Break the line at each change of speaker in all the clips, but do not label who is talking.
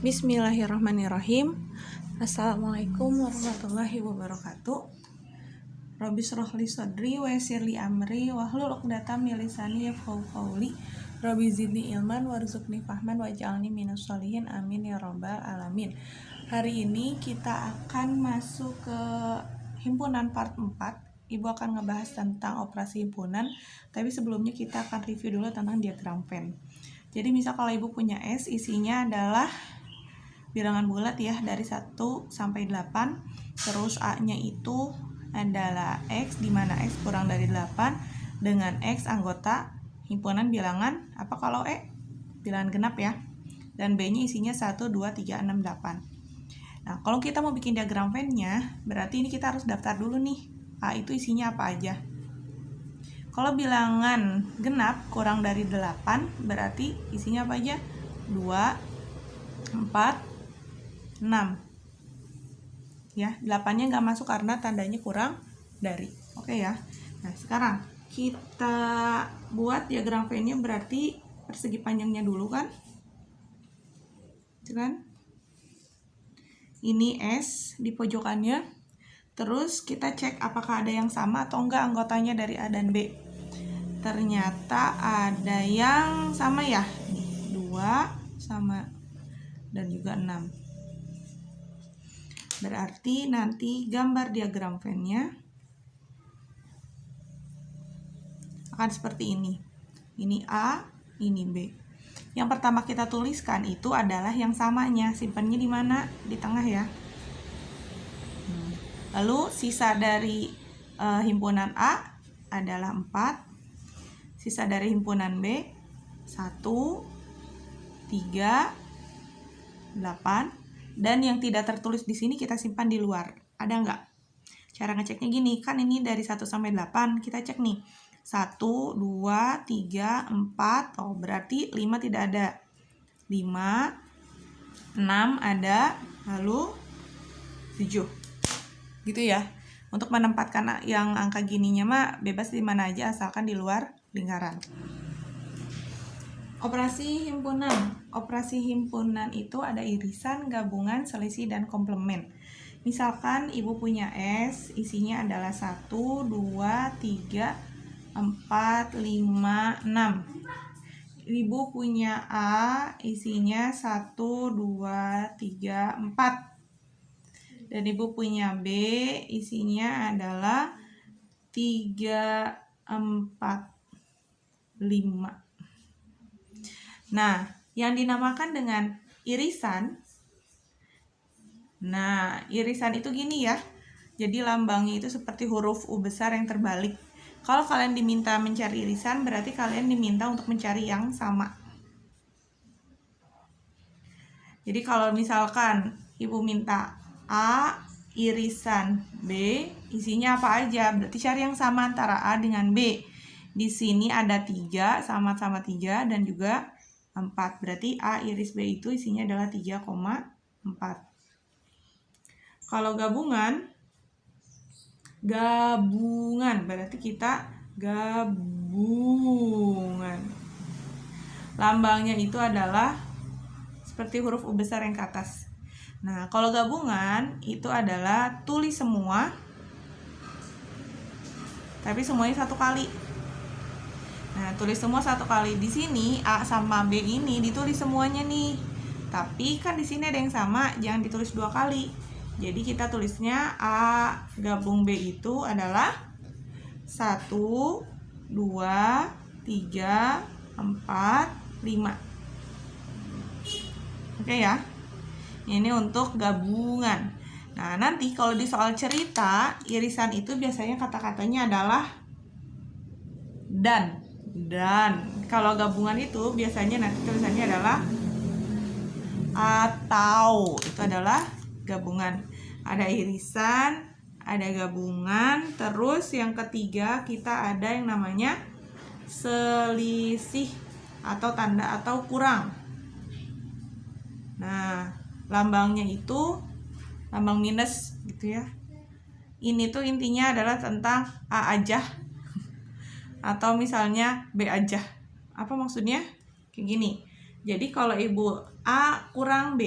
Bismillahirrahmanirrahim. Assalamualaikum warahmatullahi wabarakatuh. Rabbi shrah li sadri wa yassir li amri wahlul 'uqdatam min lisani yafqahu qawli. Rabbi zidni ilman warzuqni fahman waj'alni minas sholihin. Amin ya rabbal alamin. Hari ini kita akan masuk ke himpunan part 4. Ibu akan ngebahas tentang operasi himpunan, tapi sebelumnya kita akan review dulu tentang diagram Venn. Jadi misal kalau ibu punya S, isinya adalah bilangan bulat ya, dari 1 sampai 8. Terus A-nya itu adalah X, di mana X kurang dari 8, dengan X anggota himpunan bilangan apa kalau E? Bilangan genap ya. Dan B-nya isinya 1, 2, 3, 6, 8. Nah, kalau kita mau bikin diagram Venn-nya, berarti ini kita harus daftar dulu nih. A itu isinya apa aja? Kalau bilangan genap kurang dari 8, berarti isinya apa aja? 2, 4, 6. Ya, 8-nya nggak masuk karena tandanya kurang dari. Oke ya. Nah, sekarang kita buat diagram Venn-nya, berarti persegi panjangnya dulu kan? Itu kan? Ini S di pojokannya. Terus kita cek apakah ada yang sama atau enggak anggotanya dari A dan B. Ternyata ada yang sama ya, 2 sama dan juga 6. Berarti nanti gambar diagram Venn-nya akan seperti ini. Ini A, ini B. Yang pertama kita tuliskan itu adalah yang samanya. Simpannya di mana? Di tengah ya. Lalu sisa dari himpunan A adalah 4. Sisa dari himpunan B 1, 3, 8. Dan yang tidak tertulis di sini kita simpan di luar. Ada nggak? Cara ngeceknya gini, kan ini dari 1 sampai 8. Kita cek nih. 1, 2, 3, 4. Oh, berarti 5 tidak ada. 5, 6 ada, lalu 7. Gitu ya. Untuk menempatkan yang angka gininya mah bebas di mana aja asalkan di luar lingkaran. Operasi himpunan. Operasi himpunan itu ada irisan, gabungan, selisih, dan komplement. Misalkan ibu punya S, isinya adalah 1, 2, 3, 4, 5, 6. Ibu punya A, isinya 1, 2, 3, 4. Dan ibu punya B, isinya adalah 3, 4, 5. Nah, yang dinamakan dengan irisan. Nah, irisan itu gini ya. Jadi lambangnya itu seperti huruf U besar yang terbalik. Kalau kalian diminta mencari irisan, berarti kalian diminta untuk mencari yang sama. Jadi kalau misalkan ibu minta A irisan B, isinya apa aja? Berarti cari yang sama antara A dengan B. Di sini ada 3, sama-sama 3, dan juga 4. Berarti A iris B itu isinya adalah 3,4. Kalau gabungan berarti kita gabungan. Lambangnya itu adalah seperti huruf U besar yang ke atas. Nah, kalau gabungan itu adalah tulis semua, tapi semuanya 1 kali. Nah, tulis semua 1 kali. Di sini A sama B ini ditulis semuanya nih. Tapi kan di sini ada yang sama, jangan ditulis 2 kali. Jadi kita tulisnya A gabung B itu adalah 1, 2, 3, 4, 5. Oke ya. Ini untuk gabungan. Nah, nanti kalau di soal cerita, irisan itu biasanya kata-katanya adalah dan. Kalau gabungan itu biasanya nanti tulisannya adalah atau. Itu adalah gabungan. Ada irisan, ada gabungan, terus yang ketiga kita ada yang namanya selisih atau tanda atau kurang. Nah, lambangnya itu lambang minus gitu ya. Ini tuh intinya adalah tentang A aja atau misalnya B aja. Apa maksudnya? Kayak gini. Jadi kalau Ibu A kurang B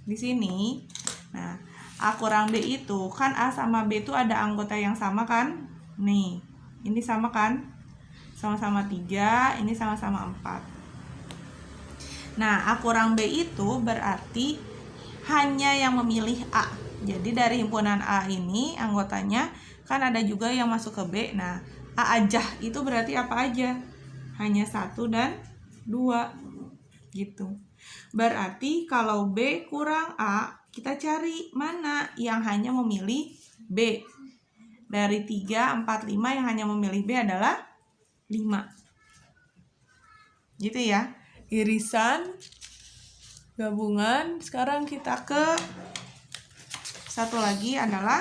di sini, nah A kurang B itu kan A sama B itu ada anggota yang sama kan? Nih, ini sama kan? Sama-sama 3, ini sama-sama 4. Nah, A kurang B itu berarti hanya yang memilih A. Jadi dari himpunan A ini anggotanya kan ada juga yang masuk ke B. Nah, A aja itu berarti apa aja? Hanya 1 dan 2 gitu. Berarti kalau B kurang A, kita cari mana yang hanya memilih B. Dari 3, 4, 5 yang hanya memilih B adalah 5. Gitu ya. Irisan, gabungan. Sekarang kita ke satu lagi adalah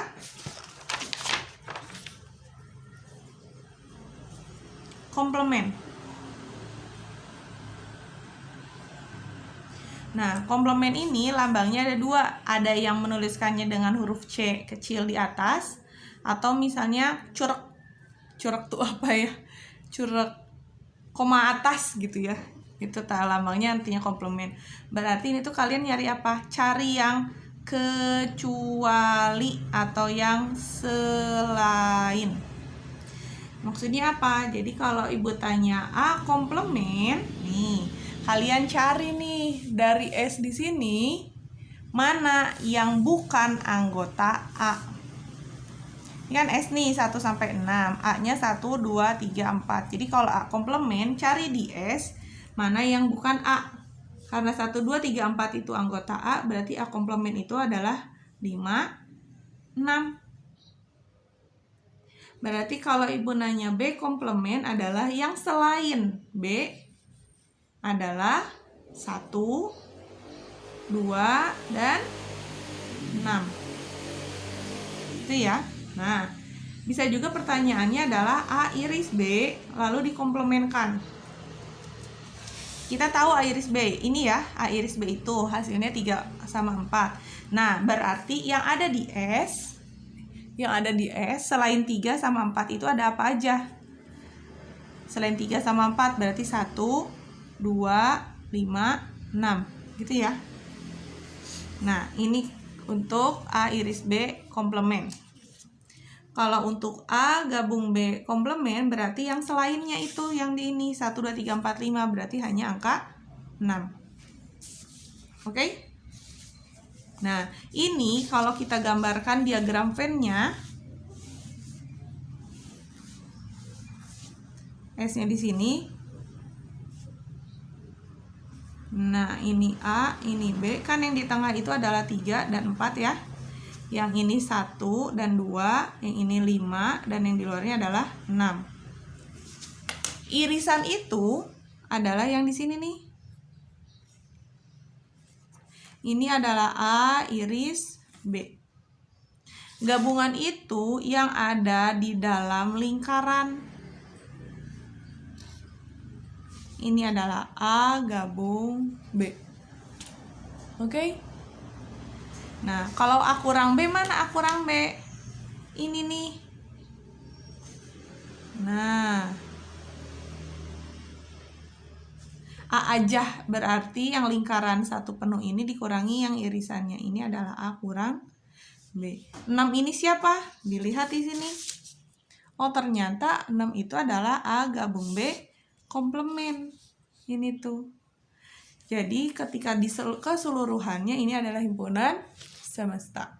komplement. Nah, komplement ini lambangnya ada 2. Ada yang menuliskannya dengan huruf C kecil di atas, atau misalnya curek. Curek tuh apa ya? Curek koma atas gitu ya. Itu lambangnya artinya komplement. Berarti ini tuh kalian nyari apa? Cari yang kecuali atau yang selain. Maksudnya apa? Jadi kalau Ibu tanya A komplement, nih kalian cari nih dari S di sini mana yang bukan anggota A. Ini kan S nih 1 sampai 6, A-nya 1 2 3 4. Jadi kalau A komplement cari di S mana yang bukan A. Karena 1 2 3 4 itu anggota A, berarti A komplement itu adalah 5 6. Berarti kalau Ibu nanya B komplement adalah yang selain B adalah 1, 2, dan 6. Itu ya. Nah, bisa juga pertanyaannya adalah A iris B lalu dikomplementkan. Kita tahu A iris B, ini ya, A iris B itu hasilnya 3 sama 4. Nah, berarti yang ada di S selain 3 sama 4 itu ada apa aja? Selain 3 sama 4 berarti 1, 2, 5, 6 gitu ya. Nah, ini untuk A iris B komplement. Kalau untuk A gabung B komplement berarti yang selainnya itu yang di ini 1, 2, 3, 4, 5 berarti hanya angka 6. Oke? Nah, ini kalau kita gambarkan diagram Venn-nya, S-nya di sini. Nah, ini A, ini B, kan yang di tengah itu adalah 3 dan 4 ya. Yang ini 1 dan 2, yang ini 5, dan yang di luarnya adalah 6. Irisan itu adalah yang di sini nih. Ini adalah A iris B. Gabungan itu yang ada di dalam lingkaran. Ini adalah A gabung B. Oke? Nah, kalau A kurang B, mana A kurang B? Ini nih. Nah, A aja berarti yang lingkaran satu penuh ini dikurangi yang irisannya ini adalah A kurang B. 6 ini siapa? Dilihat di sini. Oh, ternyata 6 itu adalah A gabung B komplement. Ini tuh. Jadi ketika di keseluruhannya ini adalah himpunan semesta.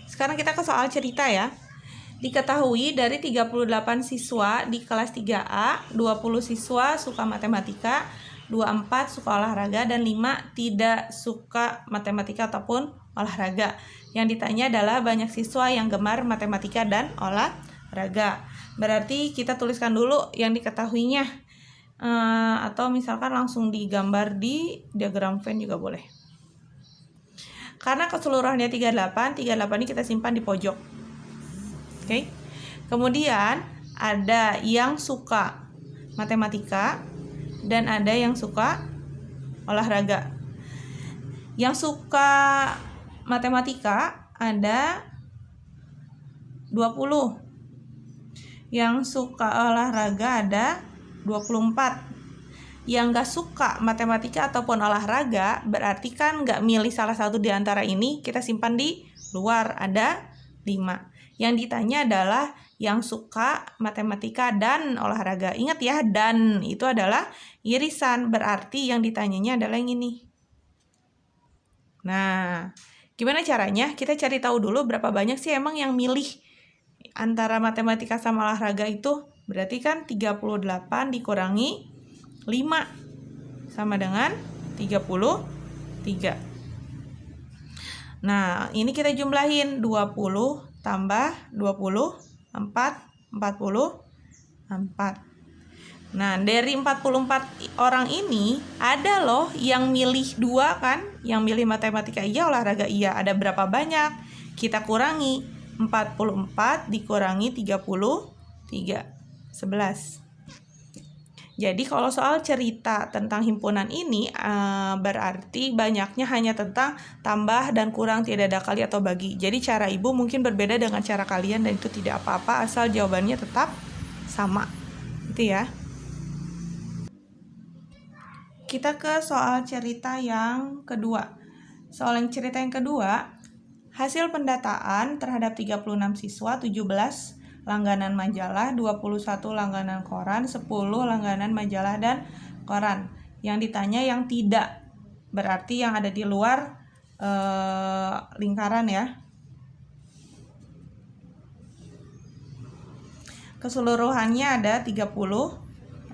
Sekarang kita ke soal cerita ya. Diketahui dari 38 siswa di kelas 3A, 20 siswa suka matematika, 24 suka olahraga, dan 5 tidak suka matematika ataupun olahraga. Yang ditanya adalah banyak siswa yang gemar matematika dan olahraga. Berarti kita tuliskan dulu yang diketahuinya, atau misalkan langsung digambar di diagram Venn juga boleh. Karena keseluruhannya 38 ini kita simpan di pojok. Oke. Kemudian ada yang suka matematika dan ada yang suka olahraga. Yang suka matematika ada 20. Yang suka olahraga ada 24. Yang gak suka matematika ataupun olahraga, berarti kan gak milih salah satu di antara ini, kita simpan di luar, ada 5. Yang ditanya adalah yang suka matematika dan olahraga. Ingat ya, dan itu adalah irisan, berarti yang ditanyanya adalah yang ini. Nah, gimana caranya? Kita cari tahu dulu berapa banyak sih emang yang milih antara matematika sama olahraga itu. Berarti kan 38 dikurangi 5 sama dengan 33. Nah, ini kita jumlahin 20 tambah 20, 44. Nah, dari 44 orang ini ada loh yang milih 2 kan, yang milih matematika iya, olahraga iya. Ada berapa banyak? Kita kurangi 44 dikurangi 33, 11. Jadi kalau soal cerita tentang himpunan ini berarti banyaknya hanya tentang tambah dan kurang, tidak ada kali atau bagi. Jadi cara ibu mungkin berbeda dengan cara kalian dan itu tidak apa-apa asal jawabannya tetap sama. Itu ya. Kita ke soal cerita yang kedua. Soal yang cerita yang kedua, hasil pendataan terhadap 36 siswa, 17 langganan majalah, 21 langganan koran, 10 langganan majalah dan koran. Yang ditanya yang tidak, berarti yang ada di luar lingkaran ya. Keseluruhannya ada 36.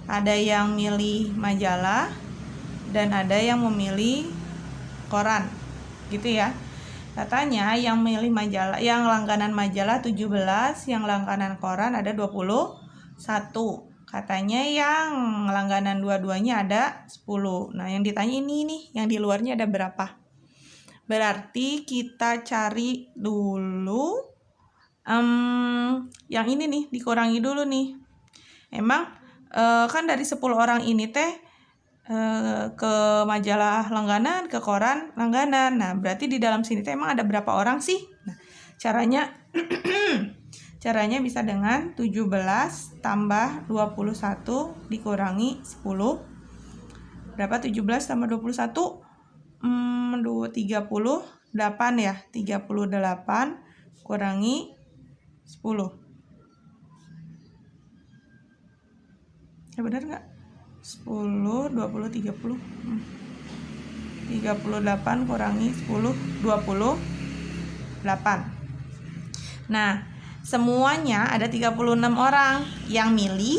Ada yang milih majalah dan ada yang memilih koran. Gitu ya. Katanya yang milih majalah, yang langganan majalah 17, yang langganan koran ada 21. Katanya yang langganan dua-duanya ada 10. Nah, yang ditanya ini nih, yang di luarnya ada berapa? Berarti kita cari dulu yang ini nih, dikurangi dulu nih. Emang kan dari 10 orang ini teh ke majalah langganan, ke koran langganan. Nah, berarti di dalam sini emang ada berapa orang sih? Nah, caranya caranya bisa dengan 17 tambah 21 dikurangi 10. Berapa 17 tambah 21? 38 ya. 38 kurangi 10. Ya benar nggak? 10, 20, 30. 38 kurangi 10, 28. Nah, semuanya ada 36 orang. Yang milih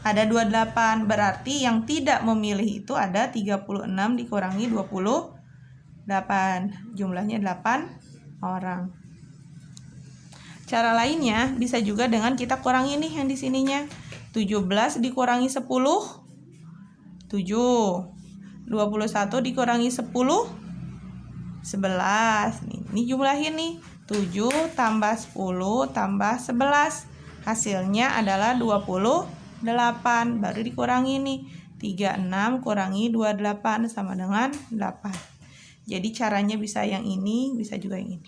ada 28. Berarti yang tidak memilih itu ada 36 dikurangi 28. Jumlahnya 8 orang. Cara lainnya bisa juga dengan kita kurangi nih yang di sininya. 17 dikurangi 10, 7. 21 dikurangi 10, 11. Ini jumlahin nih. 7 tambah 10 tambah 11. Hasilnya adalah 28. Baru dikurangi nih. 36 kurangi 28 sama dengan 8. Jadi caranya bisa yang ini, bisa juga yang ini.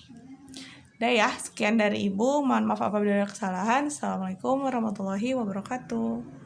Udah ya, sekian dari Ibu. Mohon maaf apabila ada kesalahan. Assalamualaikum warahmatullahi wabarakatuh.